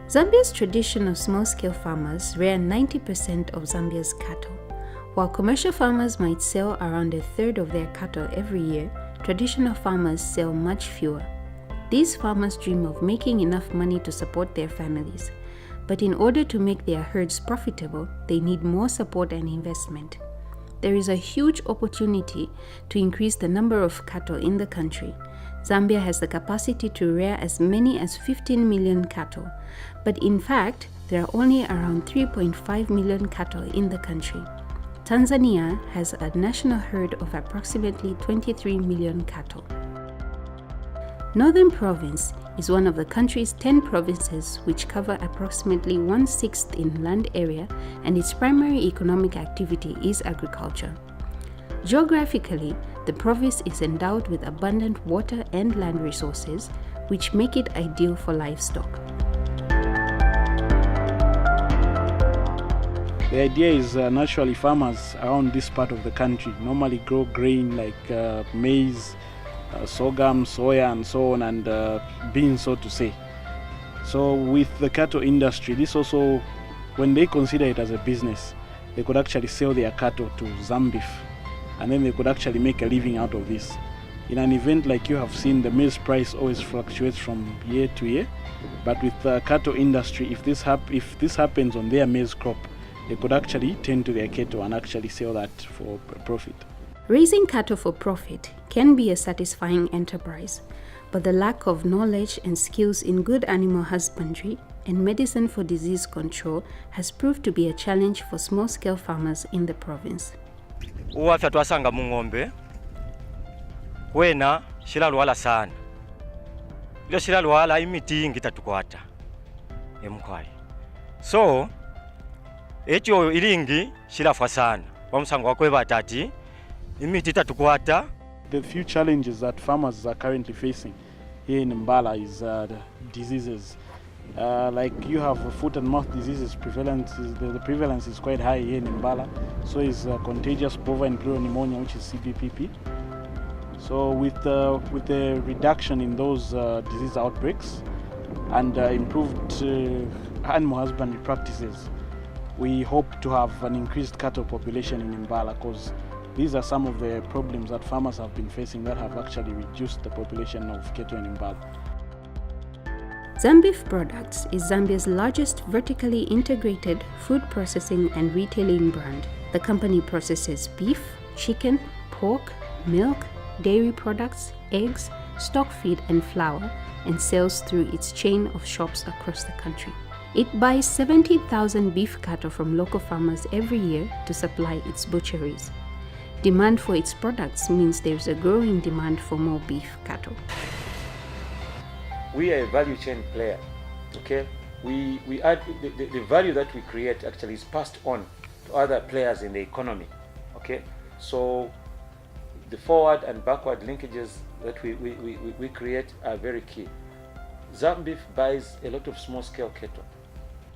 Zambia's traditional small-scale farmers rear 90% of Zambia's cattle. While commercial farmers might sell around a third of their cattle every year, traditional farmers sell much fewer. These farmers dream of making enough money to support their families. But in order to make their herds profitable, they need more support and investment. There is a huge opportunity to increase the number of cattle in the country. Zambia has the capacity to rear as many as 15 million cattle, but in fact, there are only around 3.5 million cattle in the country. Tanzania has a national herd of approximately 23 million cattle. Northern Province is one of the country's 10 provinces which cover approximately 1/6 in land area, and its primary economic activity is agriculture. Geographically, the province is endowed with abundant water and land resources, which make it ideal for livestock. The idea is naturally farmers around this part of the country normally grow grain like maize, sorghum, soya and so on, and beans, so to say. So with the cattle industry, this also, when they consider it as a business, they could actually sell their cattle to Zambeef, and then they could actually make a living out of this. In an event like you have seen, the maize price always fluctuates from year to year, but with the cattle industry, if this happens on their maize crop, they could actually tend to their cattle and actually sell that for profit. Raising cattle for profit can be a satisfying enterprise, but the lack of knowledge and skills in good animal husbandry and medicine for disease control has proved to be a challenge for small-scale farmers in the province. Uwafya twasanga mu ng'ombe wena shiralwala sana. Ilo shiralwala imiti ingi tatukwata emkwali. So ekyo ilingi shirafwa sana. Bamusango wakwe batati imiti tatukwata. The few challenges that farmers are currently facing here in Mbala is the diseases. Like you have foot and mouth diseases, the prevalence is quite high here in Mbala. So is contagious bovine pleural pneumonia, which is CBPP. So with the reduction in those disease outbreaks and improved animal husbandry practices, we hope to have an increased cattle population in Mbala, because these are some of the problems that farmers have been facing that have actually reduced the population of cattle in Mbala. Zambeef Products is Zambia's largest vertically integrated food processing and retailing brand. The company processes beef, chicken, pork, milk, dairy products, eggs, stock feed and flour, and sells through its chain of shops across the country. It buys 70,000 beef cattle from local farmers every year to supply its butcheries. Demand for its products means there's a growing demand for more beef cattle. We are a value chain player, okay? We add the value that we create actually is passed on to other players in the economy, okay? So the forward and backward linkages that we create are very key. Zambeef buys a lot of small-scale cattle.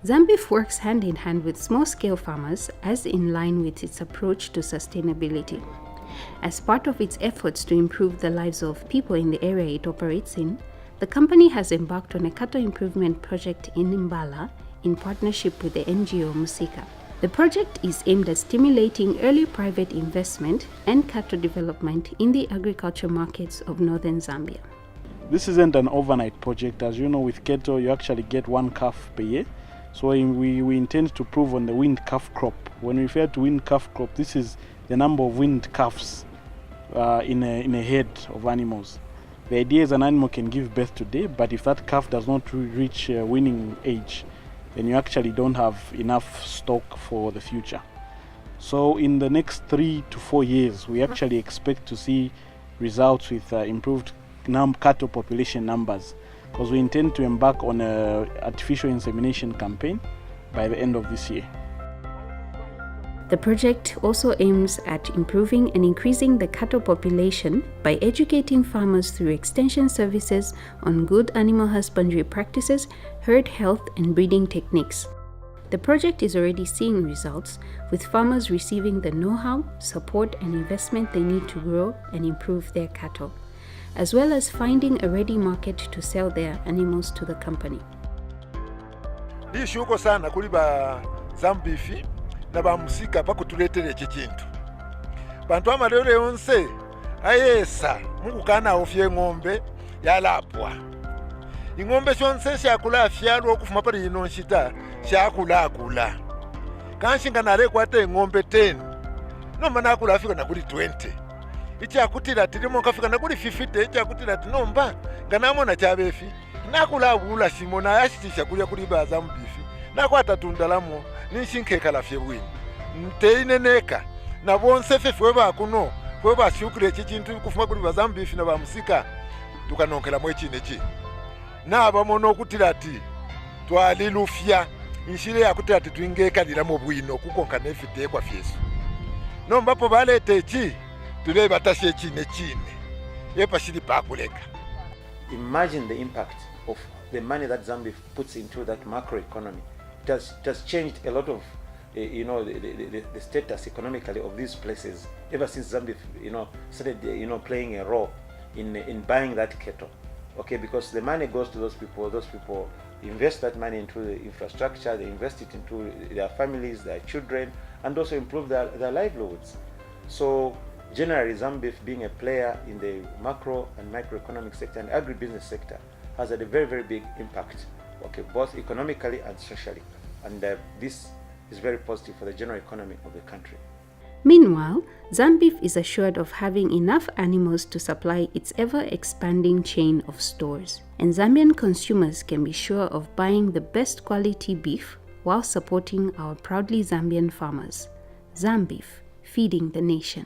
Zambeef works hand in hand with small-scale farmers as in line with its approach to sustainability. As part of its efforts to improve the lives of people in the area it operates in, the company has embarked on a cattle improvement project in Mbala in partnership with the NGO Musika. The project is aimed at stimulating early private investment and cattle development in the agriculture markets of northern Zambia. This isn't an overnight project. As you know, with cattle, you actually get one calf per year. So we intend to prove on the weaned calf crop. When we refer to weaned calf crop, this is the number of weaned calves in a herd of animals. The idea is an animal can give birth today, but if that calf does not reach weaning age, then you actually don't have enough stock for the future. So in the next 3 to 4 years, we actually expect to see results with improved cattle population numbers, because we intend to embark on an artificial insemination campaign by the end of this year. The project also aims at improving and increasing the cattle population by educating farmers through extension services on good animal husbandry practices, herd health, and breeding techniques. The project is already seeing results, with farmers receiving the know-how, support, and investment they need to grow and improve their cattle, as well as finding a ready market to sell their animals to the company. Ndishuko sana kuli ba Zambeef na ba Musika pakutuletere eki kintu. Bantu amalero yonse ayesa mukukana ofye ng'ombe yalapwa. Ing'ombe shonse shakula afyalwa okufuma pali ino nshita shakula. Kanshinga nale kwate ng'ombe 10. Nomba nakula afika na kuli 20. Ichi akutira tirimo kafika na kuli 50. Ichi akutira tinomba nganamona chabefi. Nakula abula shimona yashitisha kulya kuli ba Zambeef. Nakwata tundalamo nishinkeka lafye bwini. Nteineneka na bonse fefe bakuno fwe bashukire eki kintu kufuma kuli ba Zambeef na ba Musika tukanonkela mwechine chi. Nabamono okutira ati twalilufya inshire yakutira ati twingekalira mu bwino kukonka nefite kwa fyesu. Nombapo balete eki tule batashe chine yepa shiri pakuleka. Imagine the impact of the money that Zambeef puts into that macroeconomy. It has changed a lot of the status economically of these places ever since Zambeef started playing a role in buying that cattle. Okay, because the money goes to those people invest that money into the infrastructure, they invest it into their families, their children, and also improve their livelihoods. So generally, Zambeef being a player in the macro and microeconomic sector and agribusiness sector has had a very, very big impact, okay, both economically and socially. And this is very positive for the general economy of the country. Meanwhile, Zambeef is assured of having enough animals to supply its ever-expanding chain of stores, and Zambian consumers can be sure of buying the best quality beef while supporting our proudly Zambian farmers. Zambeef, feeding the nation.